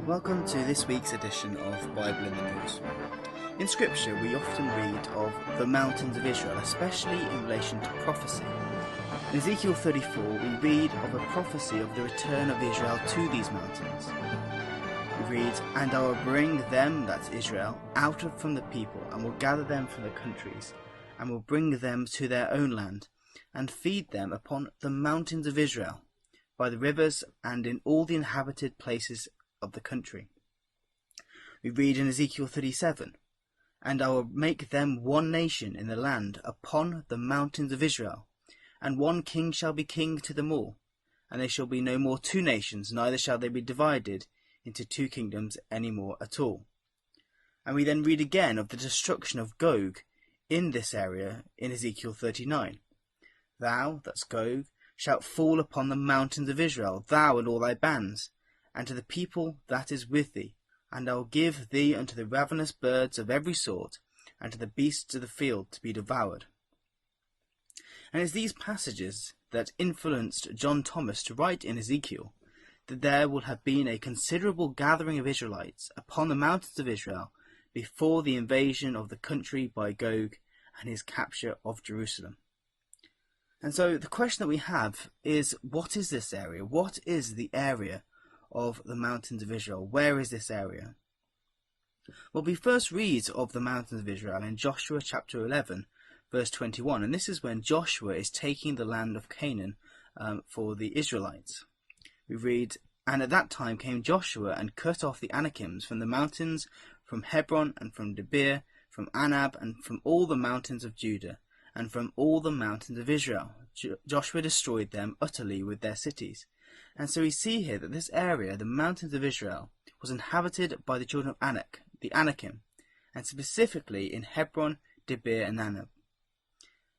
Welcome to this week's edition of Bible in the News. In Scripture, we often read of the mountains of Israel, especially in relation to prophecy. In Ezekiel 34, we read of a prophecy of the return of Israel to these mountains. We read, "And I will bring them," that's Israel, "out from the people, and will gather them from the countries, and will bring them to their own land, and feed them upon the mountains of Israel, by the rivers, and in all the inhabited places of the country." We read in Ezekiel 37, "And I will make them one nation in the land upon the mountains of Israel, and one king shall be king to them all, and there shall be no more two nations, neither shall they be divided into two kingdoms any more at all." And we then read again of the destruction of Gog in this area in Ezekiel 39. "Thou," that's Gog, "shalt fall upon the mountains of Israel, thou and all thy bands, and to the people that is with thee, and I will give thee unto the ravenous birds of every sort, and to the beasts of the field to be devoured." And it's these passages that influenced John Thomas to write in Ezekiel that there will have been a considerable gathering of Israelites upon the mountains of Israel before the invasion of the country by Gog and his capture of Jerusalem. And so the question that we have is, what is this area? What is the area of the mountains of Israel? Where is this area? Well, we first read of the mountains of Israel in Joshua chapter 11, verse 21, and this is when Joshua is taking the land of Canaan for the Israelites. We read, "And at that time came Joshua and cut off the Anakims from the mountains, from Hebron and from Debir, from Anab and from all the mountains of Judah, and from all the mountains of Israel. Joshua destroyed them utterly with their cities." And so we see here that this area, the mountains of Israel, was inhabited by the children of Anak, the Anakim, and specifically in Hebron, Debir, and Anab.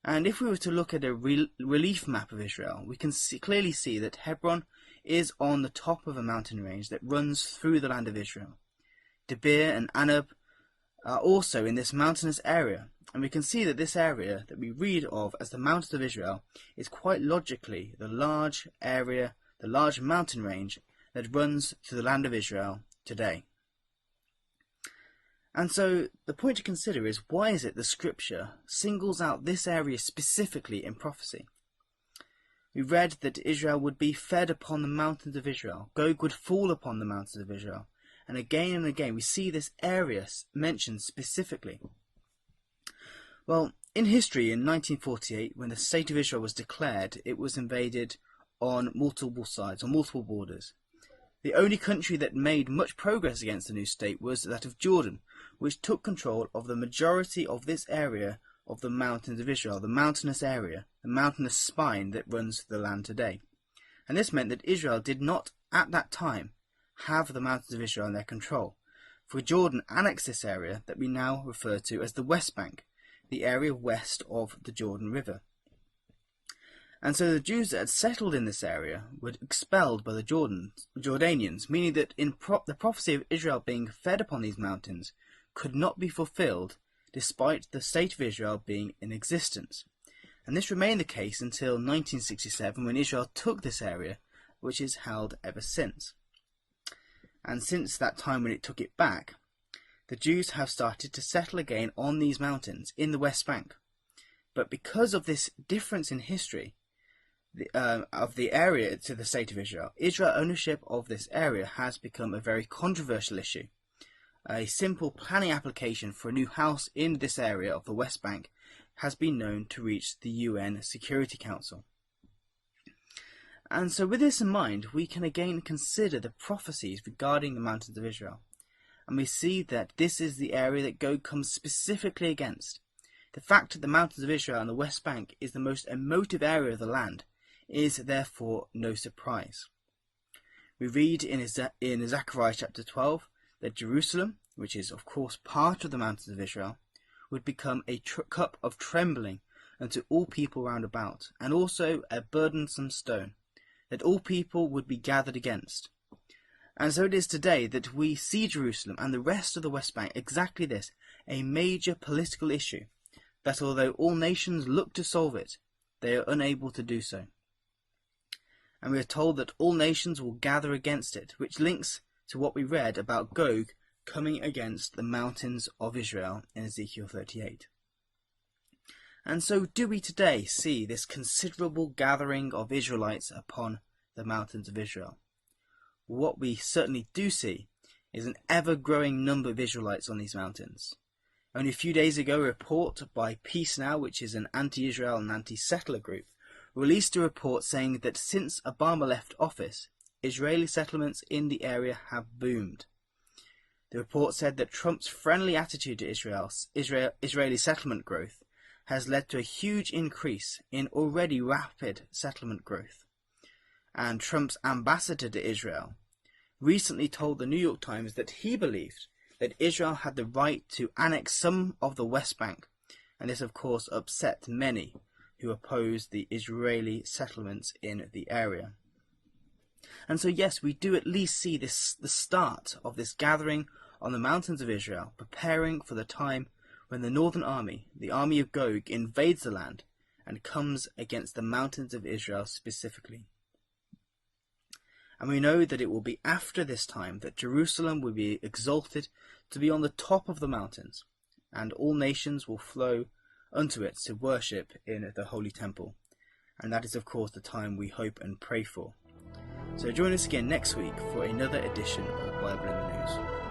And if we were to look at a relief map of Israel, we can clearly see that Hebron is on the top of a mountain range that runs through the land of Israel. Debir and Anab are also in this mountainous area, and we can see that this area that we read of as the mountains of Israel is quite logically the large area, the large mountain range that runs through the land of Israel today. And so the point to consider is, why is it the Scripture singles out this area specifically in prophecy? We read that Israel would be fed upon the mountains of Israel. Gog would fall upon the mountains of Israel. And again we see this area mentioned specifically. Well, in history, in 1948, when the state of Israel was declared, it was invaded on multiple sides, on multiple borders. The only country that made much progress against the new state was that of Jordan, which took control of the majority of this area of the mountains of Israel, the mountainous area, the mountainous spine that runs the land today. And this meant that Israel did not, at that time, have the mountains of Israel in their control, for Jordan annexed this area that we now refer to as the West Bank, the area west of the Jordan River. And so the Jews that had settled in this area were expelled by the Jordanians, meaning that the prophecy of Israel being fed upon these mountains could not be fulfilled despite the state of Israel being in existence. And this remained the case until 1967, when Israel took this area, which is held ever since. And since that time when it took it back, the Jews have started to settle again on these mountains in the West Bank. But because of this difference in history of the area to the state of Israel, Israel ownership of this area has become a very controversial issue. A simple planning application for a new house in this area of the West Bank has been known to reach the UN Security Council. And so with this in mind, we can again consider the prophecies regarding the mountains of Israel. And we see that this is the area that Gog comes specifically against. The fact that the mountains of Israel and the West Bank is the most emotive area of the land is therefore no surprise. We read in Zechariah chapter 12 that Jerusalem, which is of course part of the mountains of Israel, would become a cup of trembling unto all people round about, and also a burdensome stone, that all people would be gathered against. And so it is today that we see Jerusalem and the rest of the West Bank exactly this, a major political issue, that although all nations look to solve it, they are unable to do so. And we are told that all nations will gather against it, which links to what we read about Gog coming against the mountains of Israel in Ezekiel 38. And so do we today see this considerable gathering of Israelites upon the mountains of Israel? What we certainly do see is an ever-growing number of Israelites on these mountains. Only a few days ago, a report by Peace Now, which is an anti-Israel and anti-settler group, released a report saying that since Obama left office, Israeli settlements in the area have boomed. The report said that Trump's friendly attitude to Israeli settlement growth has led to a huge increase in already rapid settlement growth. And Trump's ambassador to Israel recently told the New York Times that he believed that Israel had the right to annex some of the West Bank, and this of course upset many who opposed the Israeli settlements in the area. And so yes, we do at least see the start of this gathering on the mountains of Israel, preparing for the time when the northern army, the army of Gog, invades the land and comes against the mountains of Israel specifically. And we know that it will be after this time that Jerusalem will be exalted to be on the top of the mountains, and all nations will flow unto it to worship in the Holy Temple. And that is of course the time we hope and pray for. So join us again next week for another edition of Bible in the News.